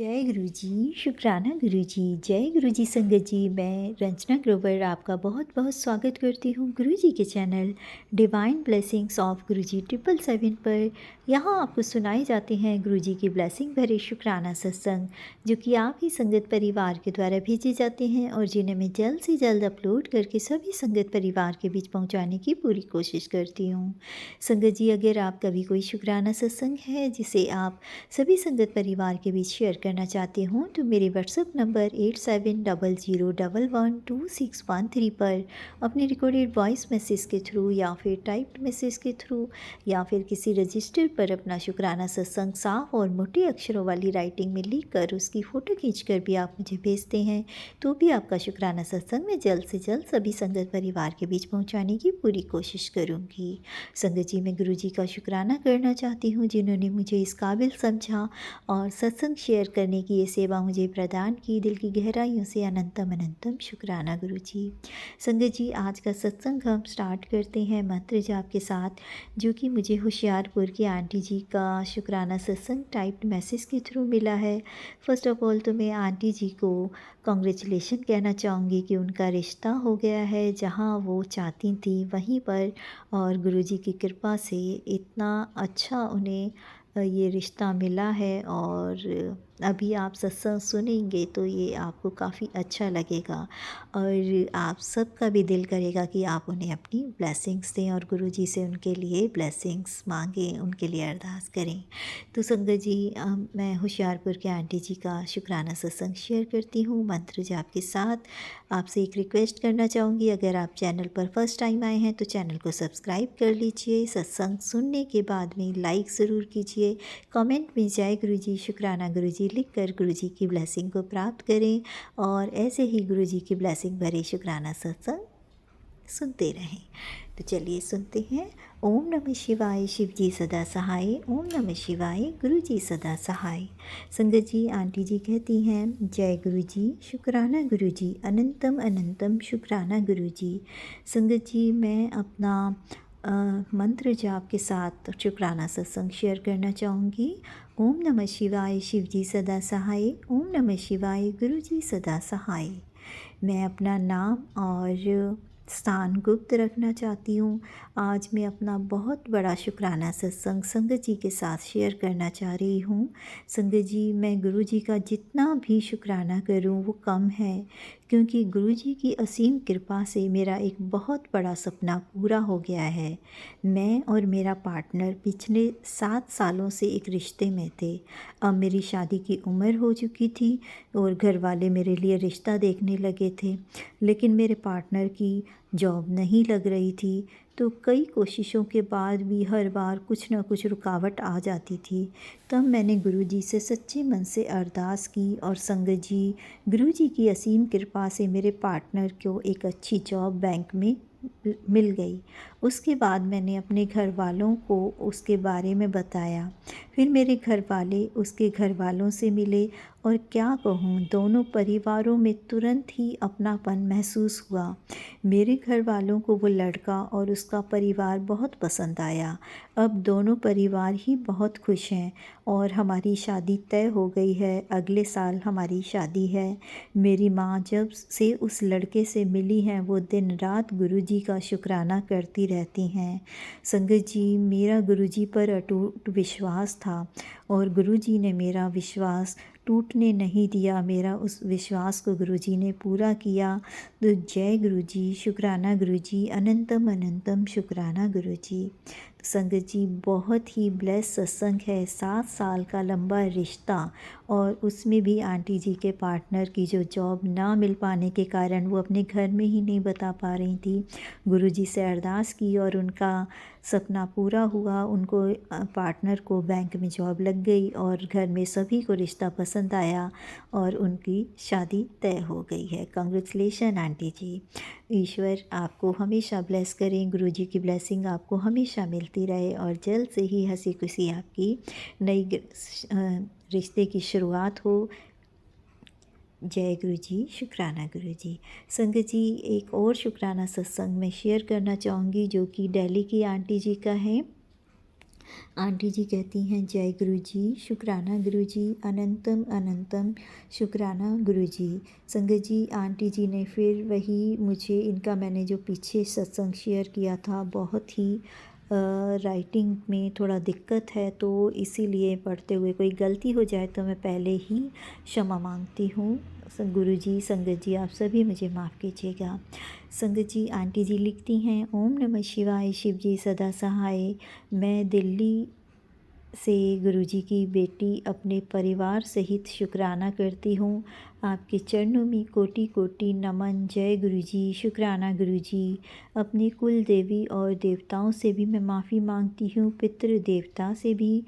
जय गुरु जी, शुक्राना गुरु जी। जय गुरु जी संगत जी। मैं रंजना ग्रोवर आपका बहुत बहुत स्वागत करती हूँ गुरु जी के चैनल डिवाइन ब्लेसिंग्स ऑफ गुरु जी 777 पर। यहाँ आपको सुनाए जाते हैं गुरु जी की ब्लेसिंग भरे शुक्राना सत्संग, जो कि आप ही संगत परिवार के द्वारा भेजे जाते हैं और जिन्हें मैं जल्द से जल्द अपलोड करके सभी संगत परिवार के बीच पहुँचाने की पूरी कोशिश करती हूँ। संगत जी, अगर आपका भी कोई शुक्राना सत्संग है जिसे आप सभी संगत परिवार के बीच शेयर करना चाहते हों तो मेरे व्हाट्सएप नंबर 8700112613 पर अपने रिकॉर्डेड वॉइस मैसेज के थ्रू या फिर टाइप्ड मैसेज के थ्रू या फिर किसी रजिस्टर पर अपना शुक्राना सत्संग साफ और मोटे अक्षरों वाली राइटिंग में लिख कर उसकी फ़ोटो खींचकर भी आप मुझे भेजते हैं तो भी आपका शुक्राना सत्संग मैं जल्द से जल्द सभी संगत परिवार के बीच पहुंचाने की पूरी कोशिश करूंगी। संगत जी, मैं गुरु जी का शुक्राना करना चाहती हूँ जिन्होंने मुझे इस काबिल समझा और सत्संग शेयर करने की ये सेवा मुझे प्रदान की। दिल की गहराइयों से अनंतम अनंतम शुक्राना गुरु जी। संगत जी, आज का सत्संग हम स्टार्ट करते हैं मंत्र जाप के साथ, जो कि मुझे होशियारपुर की आंटी जी का शुक्राना सत्संग टाइप्ड मैसेज के थ्रू मिला है। फर्स्ट ऑफ ऑल तो मैं आंटी जी को कॉन्ग्रेचुलेशन कहना चाहूँगी कि उनका रिश्ता हो गया है, जहाँ वो चाहती थी वहीं पर, और गुरुजी की कृपा से इतना अच्छा उन्हें ये रिश्ता मिला है। और अभी आप सत्संग सुनेंगे तो ये आपको काफ़ी अच्छा लगेगा और आप सबका भी दिल करेगा कि आप उन्हें अपनी ब्लेसिंग्स दें और गुरुजी से उनके लिए ब्लेसिंग्स मांगें, उनके लिए अरदास करें। तो संगत जी, मैं होशियारपुर के आंटी जी का शुक्राना सत्संग शेयर करती हूँ मंत्र जाप के साथ। आपसे एक रिक्वेस्ट करना चाहूँगी, अगर आप चैनल पर फर्स्ट टाइम आए हैं तो चैनल को सब्सक्राइब कर लीजिए। सत्संग सुनने के बाद में लाइक ज़रूर कीजिए। कमेंट में जय गुरु जी, शुक्राना गुरु जी लिख कर गुरु जी की ब्लेसिंग को प्राप्त करें और ऐसे ही गुरु जी की ब्लेसिंग भरे शुक्राना सत्संग सुनते रहें। तो चलिए सुनते हैं। ओम नमः शिवाय, शिव जी सदा सहाय। ओम नमः शिवाय, गुरु जी सदा सहाय। संगत जी, आंटी जी कहती हैं, जय गुरु जी, शुक्राना गुरु जी, अनंतम अनंतम शुक्राना गुरु जी। संगत जी, मैं अपना मंत्र जाप के साथ शुक्राना सत्संग शेयर करना चाहूँगी। ओम नमः शिवाय, शिव जी सदा सहाय। ओम नमः शिवाय, गुरु जी सदा सहाय। मैं अपना नाम और स्थान गुप्त रखना चाहती हूँ। आज मैं अपना बहुत बड़ा शुक्राना सत्संग संगत जी के साथ शेयर करना चाह रही हूँ। संगत जी, मैं गुरु जी का जितना भी शुक्राना करूँ वो कम है, क्योंकि गुरु जी की असीम कृपा से मेरा एक बहुत बड़ा सपना पूरा हो गया है। मैं और मेरा पार्टनर पिछले 7 सालों से एक रिश्ते में थे। अब मेरी शादी की उम्र हो चुकी थी और घर वाले मेरे लिए रिश्ता देखने लगे थे, लेकिन मेरे पार्टनर की जॉब नहीं लग रही थी। तो कई कोशिशों के बाद भी हर बार कुछ ना कुछ रुकावट आ जाती थी। तब मैंने गुरुजी से सच्चे मन से अरदास की और संगत जी, गुरुजी की असीम कृपा से मेरे पार्टनर को एक अच्छी जॉब बैंक में मिल गई। उसके बाद मैंने अपने घर वालों को उसके बारे में बताया। फिर मेरे घर वाले उसके घर वालों से मिले और क्या कहूँ, दोनों परिवारों में तुरंत ही अपनापन महसूस हुआ। मेरे घर वालों को वो लड़का और उसका परिवार बहुत पसंद आया। अब दोनों परिवार ही बहुत खुश हैं और हमारी शादी तय हो गई है। अगले साल हमारी शादी है। मेरी माँ जब से उस लड़के से मिली हैं वो दिन रात गुरुजी का शुक्राना करती रहती हैं। संगत जी, मेरा गुरुजी पर अटूट विश्वास था और गुरुजी ने मेरा विश्वास टूटने नहीं दिया। मेरा उस विश्वास को गुरुजी ने पूरा किया। तो जय गुरुजी, शुक्राना गुरुजी, अनंतम अनंतम शुक्राना गुरुजी। तो संगत जी, बहुत ही ब्लेस सत्संग है। 7 साल का लंबा रिश्ता और उसमें भी आंटी जी के पार्टनर की जो जॉब ना मिल पाने के कारण वो अपने घर में ही नहीं बता पा रही थी। गुरुजी से अरदास की और उनका सपना पूरा हुआ। उनको पार्टनर को बैंक में जॉब लग गई और घर में सभी को रिश्ता पसंद आया और उनकी शादी तय हो गई है। कांग्रेचुलेशन आंटी जी। ईश्वर आपको हमेशा ब्लेस करें। गुरुजी की ब्लेसिंग आपको हमेशा मिलती रहे और जल्द से ही हंसी खुशी आपकी नई रिश्ते की शुरुआत हो। जय गुरु जी, शुक्राना गुरु जी। संगत जी, एक और शुक्राना सत्संग मैं शेयर करना चाहूँगी जो कि दिल्ली की आंटी जी का है। आंटी जी कहती हैं जय गुरु जी, शुक्राना गुरु जी, अनंतम अनंतम शुक्राना गुरु जी। संगत जी, आंटी जी ने फिर वही मुझे इनका मैंने जो पीछे सत्संग शेयर किया था, बहुत ही राइटिंग में थोड़ा दिक्कत है, तो इसीलिए पढ़ते हुए कोई गलती हो जाए तो मैं पहले ही क्षमा मांगती हूँ। गुरु जी, संगत जी, आप सभी मुझे माफ़ कीजिएगा। संगत जी, आंटी जी लिखती हैं, ओम नमः शिवाय, शिव जी सदा सहाय। मैं दिल्ली से गुरुजी की बेटी अपने परिवार सहित शुक्राना करती हूँ। आपके चरणों में कोटि कोटि नमन। जय गुरुजी, शुक्राना गुरुजी। अपने कुल देवी और देवताओं से भी मैं माफ़ी मांगती हूँ, पितृ देवता से भी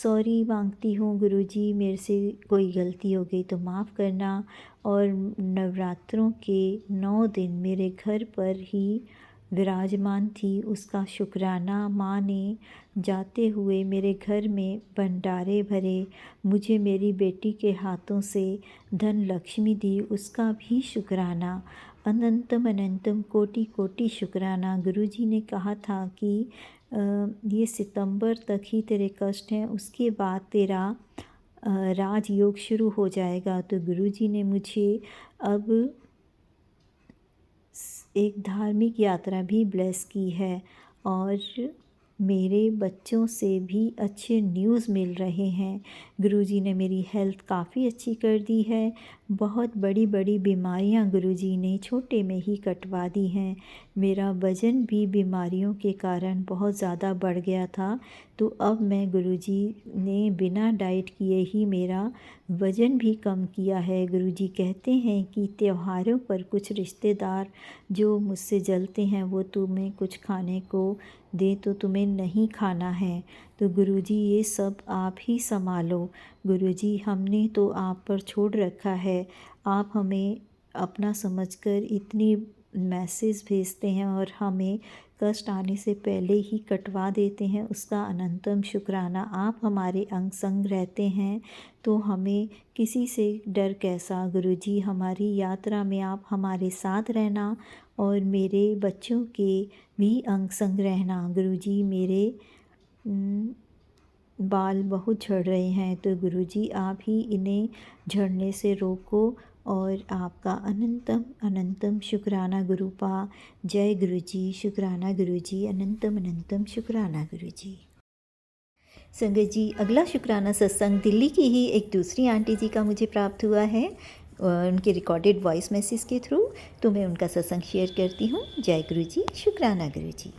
सॉरी मांगती हूँ। गुरुजी, मेरे से कोई गलती हो गई तो माफ़ करना। और नवरात्रों के 9 दिन मेरे घर पर ही विराजमान थी, उसका शुक्राना माँ ने जाते हुए मेरे घर में भंडारे भरे, मुझे मेरी बेटी के हाथों से धन लक्ष्मी दी, उसका भी शुक्राना। अनंतम अनंतम कोटि कोटि शुक्राना। गुरुजी ने कहा था कि ये सितंबर तक ही तेरे कष्ट हैं, उसके बाद तेरा राजयोग शुरू हो जाएगा। तो गुरुजी ने मुझे अब एक धार्मिक यात्रा भी ब्लेस की है और मेरे बच्चों से भी अच्छे न्यूज़ मिल रहे हैं। गुरुजी ने मेरी हेल्थ काफ़ी अच्छी कर दी है। बहुत बड़ी बड़ी बीमारियां गुरुजी ने छोटे में ही कटवा दी हैं। मेरा वज़न भी बीमारियों के कारण बहुत ज़्यादा बढ़ गया था, तो अब मैं गुरुजी ने बिना डाइट किए ही मेरा वज़न भी कम किया है। गुरुजी कहते हैं कि त्योहारों पर कुछ रिश्तेदार जो मुझसे जलते हैं वो तुम्हें कुछ खाने को दे तो तुम्हें नहीं खाना है। तो गुरुजी, ये सब आप ही संभालो। गुरुजी, हमने तो आप पर छोड़ रखा है, आप हमें अपना समझकर इतनी मैसेज भेजते हैं और हमें कष्ट आने से पहले ही कटवा देते हैं, उसका अनंतम शुक्राना। आप हमारे अंग संग रहते हैं तो हमें किसी से डर कैसा। गुरुजी, हमारी यात्रा में आप हमारे साथ रहना और मेरे बच्चों के भी अंग संग रहना। गुरुजी, मेरे बाल बहुत झड़ रहे हैं, तो गुरुजी आप ही इन्हें झड़ने से रोको और आपका अनंतम अनंतम शुक्राना गुरुपा। जय गुरुजी, शुक्राना गुरुजी, अनंतम अनंतम शुक्राना गुरुजी। संगत जी, अगला शुक्राना सत्संग दिल्ली की ही एक दूसरी आंटी जी का मुझे प्राप्त हुआ है, उनके रिकॉर्डेड वॉइस मैसेज के थ्रू, तो मैं उनका सत्संग शेयर करती हूँ। जय गुरुजी, शुक्राना गुरुजी।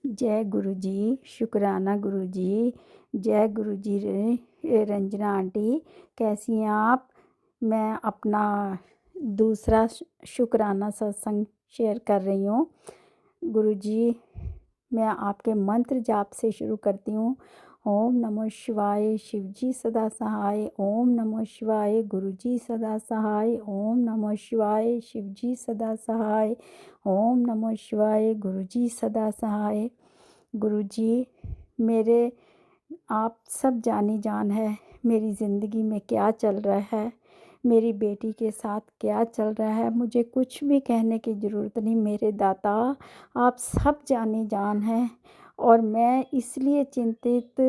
जय गुरु जी, शुक्राना गुरु जी। जय गुरु जी। रंजना आंटी, कैसी हैं आप? मैं अपना दूसरा शुक्राना सत्संग शेयर कर रही हूँ। गुरु जी, मैं आपके मंत्र जाप से शुरू करती हूँ। ओम नमः शिवाय, शिव जी सदा सहाय। ओम नमः शिवाय, गुरु जी सदा सहाय। ओम नमः शिवाय, शिव जी सदा सहाय। ओम नमः शिवाय, गुरु जी सदा सहाय। गुरु जी, मेरे आप सब जानी जान है, मेरी ज़िंदगी में क्या चल रहा है, मेरी बेटी के साथ क्या चल रहा है, मुझे कुछ भी कहने की ज़रूरत नहीं। मेरे दाता, आप सब जानी जान हैं और मैं इसलिए चिंतित,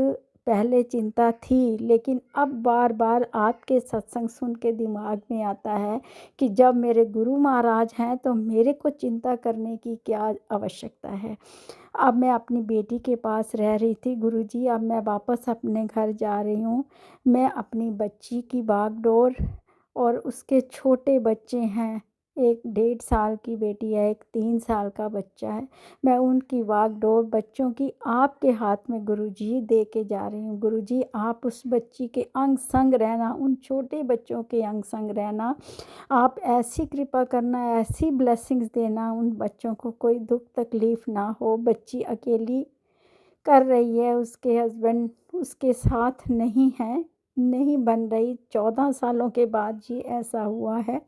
पहले चिंता थी, लेकिन अब बार बार आपके सत्संग सुन के दिमाग में आता है कि जब मेरे गुरु महाराज हैं तो मेरे को चिंता करने की क्या आवश्यकता है। अब मैं अपनी बेटी के पास रह रही थी गुरुजी, अब मैं वापस अपने घर जा रही हूँ। मैं अपनी बच्ची की बागडोर और उसके छोटे बच्चे हैं, एक 1.5 साल की बेटी है, एक 3 साल का बच्चा है, मैं उनकी बागडोर बच्चों की आपके हाथ में गुरुजी दे के जा रही हूँ। गुरुजी, आप उस बच्ची के अंग संग रहना, उन छोटे बच्चों के अंग संग रहना। आप ऐसी कृपा करना, ऐसी ब्लेसिंग्स देना, उन बच्चों को कोई दुख तकलीफ़ ना हो। बच्ची अकेली कर रही है, उसके हस्बैंड उसके साथ नहीं हैं, नहीं बन रही। 14 सालों के बाद जी ऐसा हुआ है।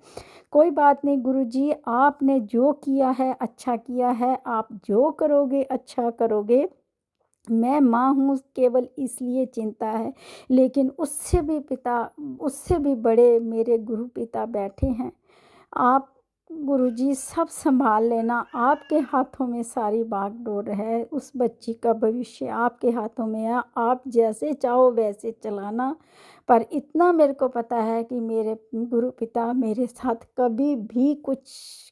कोई बात नहीं गुरुजी, आपने जो किया है अच्छा किया है, आप जो करोगे अच्छा करोगे। मैं माँ हूँ, केवल इसलिए चिंता है, लेकिन उससे भी बड़े मेरे गुरु पिता बैठे हैं। आप गुरुजी सब संभाल लेना, आपके हाथों में सारी बागडोर है, उस बच्ची का भविष्य आपके हाथों में है, आप जैसे चाहो वैसे चलाना। पर इतना मेरे को पता है कि मेरे गुरु पिता मेरे साथ कभी भी कुछ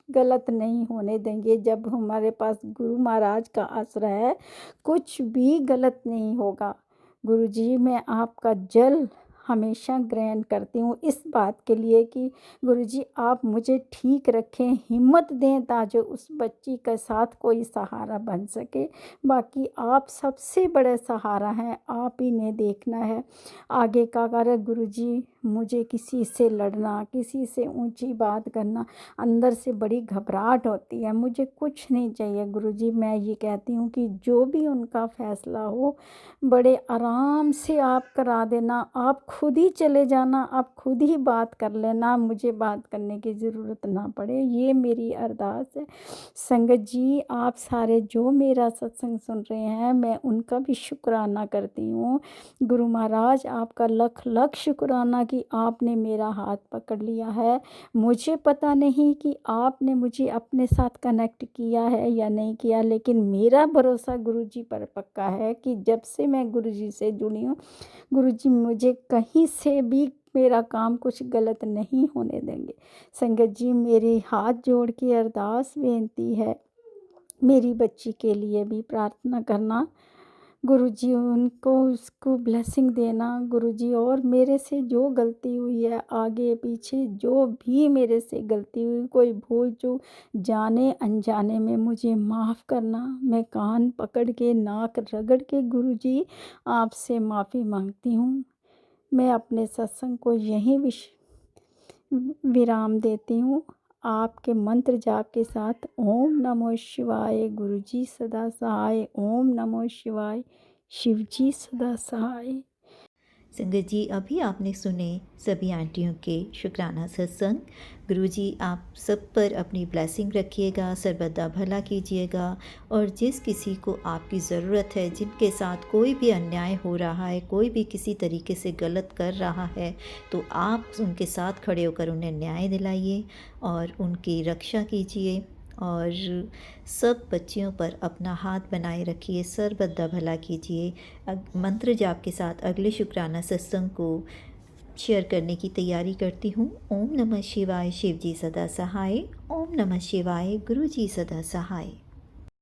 गलत नहीं होने देंगे। जब हमारे पास गुरु महाराज का आसरा है, कुछ भी गलत नहीं होगा। गुरुजी, मैं आपका जल हमेशा ग्रहण करती हूँ इस बात के लिए कि गुरुजी आप मुझे ठीक रखें, हिम्मत दें ताकि उस बच्ची के साथ कोई सहारा बन सके। बाकी आप सबसे बड़े सहारा हैं, आप ही ने देखना है आगे का कार्य। गुरुजी, मुझे किसी से लड़ना, किसी से ऊंची बात करना, अंदर से बड़ी घबराहट होती है। मुझे कुछ नहीं चाहिए गुरुजी, मैं ये कहती हूँ कि जो भी उनका फैसला हो बड़े आराम से आप करा देना। आप खुद ही चले जाना, आप खुद ही बात कर लेना, मुझे बात करने की ज़रूरत ना पड़े, ये मेरी अरदास है। संगत जी, आप सारे जो मेरा सत्संग सुन रहे हैं, मैं उनका भी शुक्राना करती हूँ। गुरु महाराज, आपका लख लख शुक्राना कि आपने मेरा हाथ पकड़ लिया है। मुझे पता नहीं कि आपने मुझे अपने साथ कनेक्ट किया है या नहीं किया, लेकिन मेरा भरोसा गुरुजी पर पक्का है कि जब से मैं गुरुजी से जुड़ी हूँ, गुरुजी मुझे कहीं से भी मेरा काम कुछ गलत नहीं होने देंगे। संगत जी, मेरे हाथ जोड़ के अरदास बेनती है, मेरी बच्ची के लिए भी प्रार्थना करना। गुरुजी उनको उसको ब्लेसिंग देना गुरुजी, और मेरे से जो गलती हुई है, आगे पीछे जो भी मेरे से गलती हुई, कोई भूल चूक जाने अनजाने में, मुझे माफ़ करना। मैं कान पकड़ के नाक रगड़ के गुरुजी आपसे माफ़ी मांगती हूँ। मैं अपने सत्संग को यहीं विराम देती हूँ। आपके मंत्र जाप के साथ ओम नमो शिवाय, गुरुजी सदा सहाय, ओम नमो शिवाय, शिवजी सदा सहाय। संगत जी, अभी आपने सुने सभी आंटियों के शुक्राना सत्संग। गुरुजी आप सब पर अपनी ब्लेसिंग रखिएगा, सर्वदा भला कीजिएगा, और जिस किसी को आपकी ज़रूरत है, जिनके साथ कोई भी अन्याय हो रहा है, कोई भी किसी तरीके से गलत कर रहा है, तो आप उनके साथ खड़े होकर उन्हें न्याय दिलाइए और उनकी रक्षा कीजिए, और सब बच्चियों पर अपना हाथ बनाए रखिए, सर्वदा भला कीजिए। मंत्र जाप के साथ अगले शुक्राना सत्संग को शेयर करने की तैयारी करती हूँ। ओम नमः शिवाय, शिवजी सदा सहाय। ओम नमः शिवाय, गुरुजी सदा सहाय।